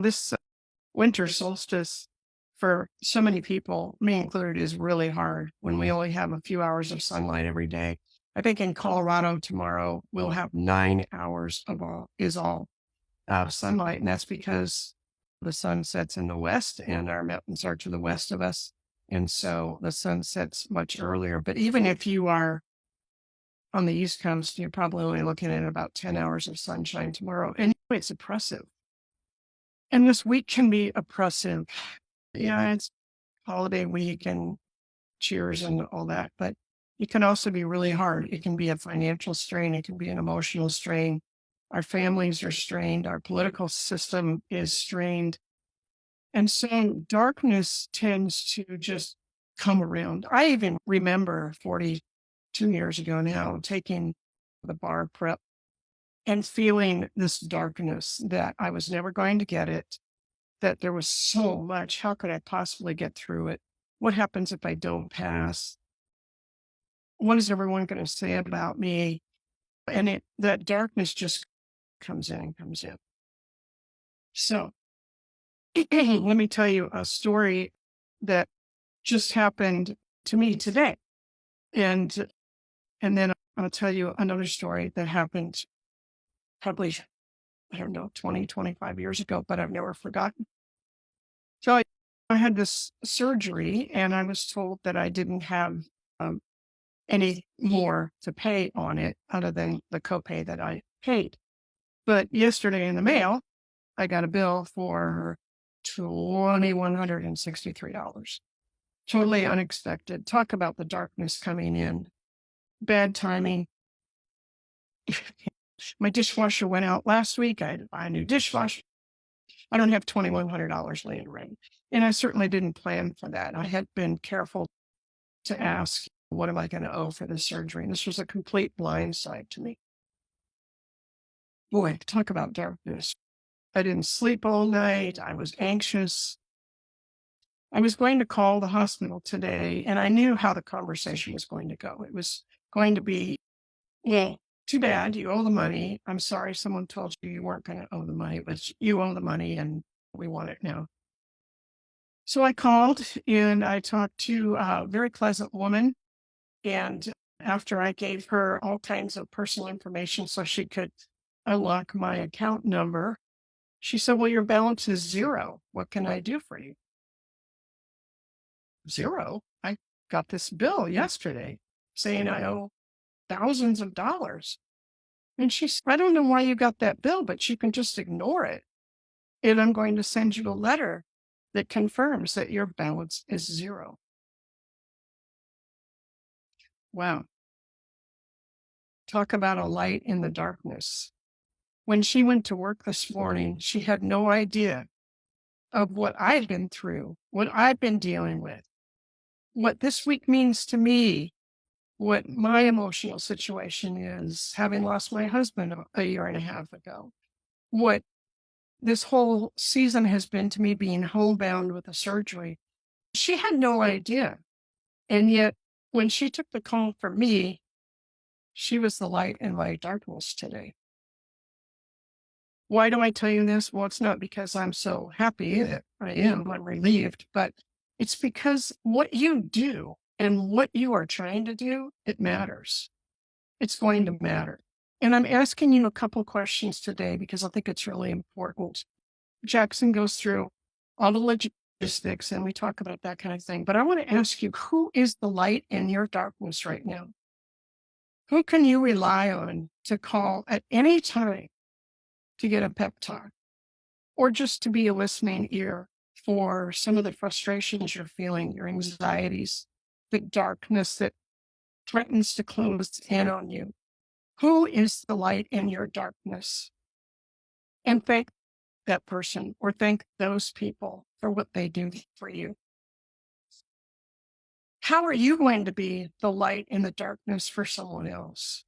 This winter solstice for so many people, me included, is really hard when we only have a few hours of sunlight every day. I think in Colorado tomorrow we'll have 9 hours of all sunlight, and that's because the sun sets in the west and our mountains are to the west of us, and so the sun sets much earlier. But even if you are on the East Coast, you're probably only looking at about 10 hours of sunshine tomorrow. And it's oppressive. And this week can be oppressive. Yeah, it's holiday week and cheers and all that, but it can also be really hard. It can be a financial strain. It can be an emotional strain. Our families are strained. Our political system is strained. And so darkness tends to just come around. I even remember 42 years ago now taking the bar prep and feeling this darkness that I was never going to get it, that there was so much. How could I possibly get through it? What happens if I don't pass? What is everyone going to say about me? And that darkness just comes in and comes in. So let me tell you a story that just happened to me today. And then I'll tell you another story that happened probably, I don't know, 20, 25 years ago, but I've never forgotten. So I had this surgery and I was told that I didn't have any more to pay on it other than the copay that I paid. But yesterday in the mail, I got a bill for $2,163. Totally unexpected. Talk about the darkness coming in. Bad timing. My dishwasher went out last week. I had to buy a new dishwasher. I don't have $2,100 laying around. And I certainly didn't plan for that. I had been careful to ask, what am I going to owe for this surgery? And this was a complete blindside to me. Boy, talk about darkness. I didn't sleep all night. I was anxious. I was going to call the hospital today, and I knew how the conversation was going to go. It was going to be, well, too bad, you owe the money. I'm sorry someone told you you weren't going to owe the money, but you owe the money and we want it now. So I called and I talked to a very pleasant woman. And after I gave her all kinds of personal information so she could unlock my account number, she said, well, your balance is zero. What can I do for you? Zero? I got this bill yesterday saying I owe thousands of dollars. And she said, I don't know why you got that bill, but you can just ignore it. And I'm going to send you a letter that confirms that your balance is zero. Wow. Talk about a light in the darkness. When she went to work this morning, she had no idea of what I've been through, what I've been dealing with, what this week means to me, what my emotional situation is, having lost my husband a year and a half ago, what this whole season has been to me being homebound with a surgery. She had no idea. And yet, when she took the call from me, she was the light in my darkness today. Why do I tell you this? Well, it's not because I'm so happy that I am, I'm relieved, but it's because what you do and what you are trying to do, it matters. It's going to matter. And I'm asking you a couple questions today because I think it's really important. Jackson goes through all the logistics and we talk about that kind of thing. But I want to ask you, who is the light in your darkness right now? Who can you rely on to call at any time to get a pep talk or just to be a listening ear for some of the frustrations you're feeling, your anxieties, the darkness that threatens to close in on you? Who is the light in your darkness? And thank that person or thank those people for what they do for you. How are you going to be the light in the darkness for someone else?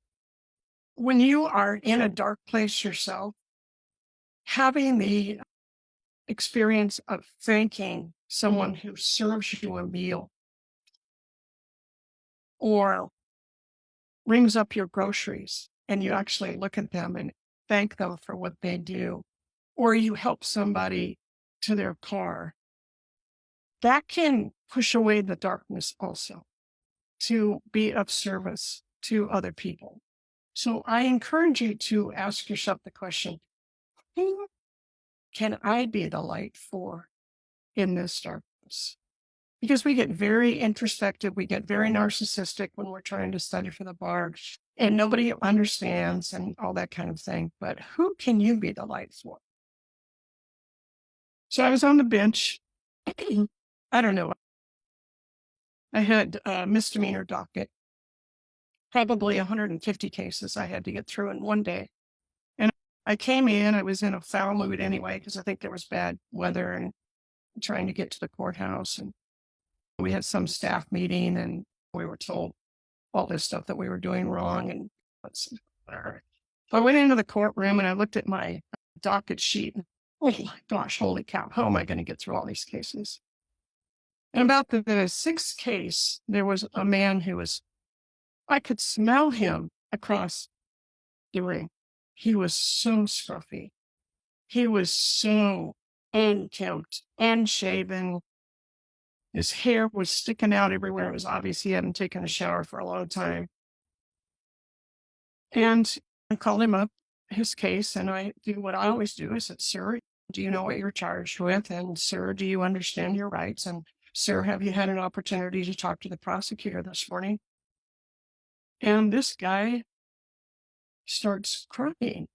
When you are in a dark place yourself, having the experience of thanking someone who serves you a meal or rings up your groceries and you actually look at them and thank them for what they do, or you help somebody to their car, that can push away the darkness also, to be of service to other people. So I encourage you to ask yourself the question, who can I be the light for in this darkness? Because we get very introspective, we get very narcissistic when we're trying to study for the bar, and nobody understands and all that kind of thing. But who can you be the light for? So I was on the bench. I don't know. I had a misdemeanor docket, probably 150 cases I had to get through in one day. And I came in, I was in a foul mood anyway, because I think there was bad weather and trying to get to the courthouse. And we had some staff meeting and we were told all this stuff that we were doing wrong. And so I went into the courtroom and I looked at my docket sheet. Oh my gosh, holy cow, how am I going to get through all these cases? And about the sixth case, there was a man who was, I could smell him across the ring. He was so scruffy. He was so unkempt, unshaven. His hair was sticking out everywhere. It was obvious he hadn't taken a shower for a long time. And I called him up, his case, and I do what I always do. I said, sir, do you know what you're charged with? And sir, do you understand your rights? And sir, have you had an opportunity to talk to the prosecutor this morning? And this guy starts crying.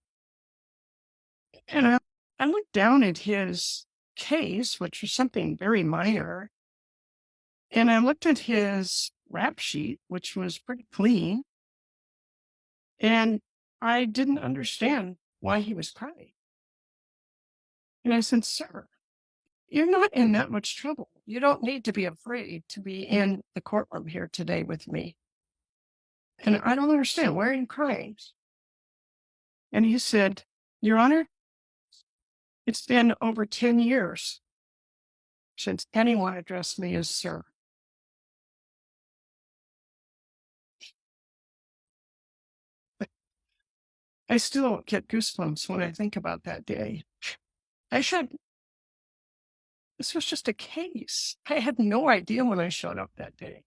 And I looked down at his case, which was something very minor. And I looked at his rap sheet, which was pretty clean. And I didn't understand why he was crying. And I said, sir, you're not in that much trouble. You don't need to be afraid to be in the courtroom here today with me. And I don't understand. Why are you crying? And he said, Your Honor, it's been over 10 years since anyone addressed me as sir. I still get goosebumps when I think about that day. This was just a case. I had no idea when I showed up that day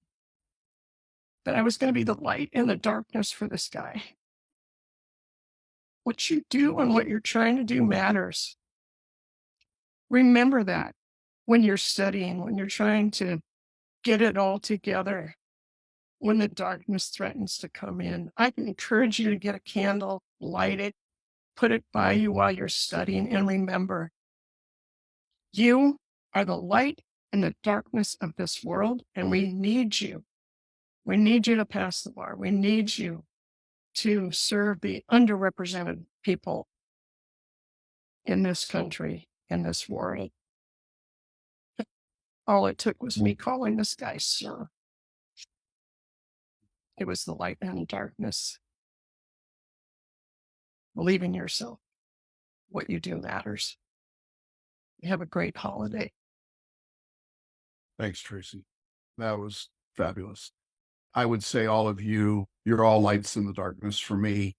that I was going to be the light in the darkness for this guy. What you do and what you're trying to do matters. Remember that when you're studying, when you're trying to get it all together, when the darkness threatens to come in. I can encourage you to get a candle, light it, put it by you while you're studying, and remember, you are the light in the darkness of this world, and we need you. We need you to pass the bar. We need you to serve the underrepresented people in this country, in this world. All it took was me calling this guy sir. It was the light in the darkness. Believe in yourself. What you do matters. You have a great holiday. Thanks, Tracy. That was fabulous. I would say all of you, you're all lights in the darkness for me.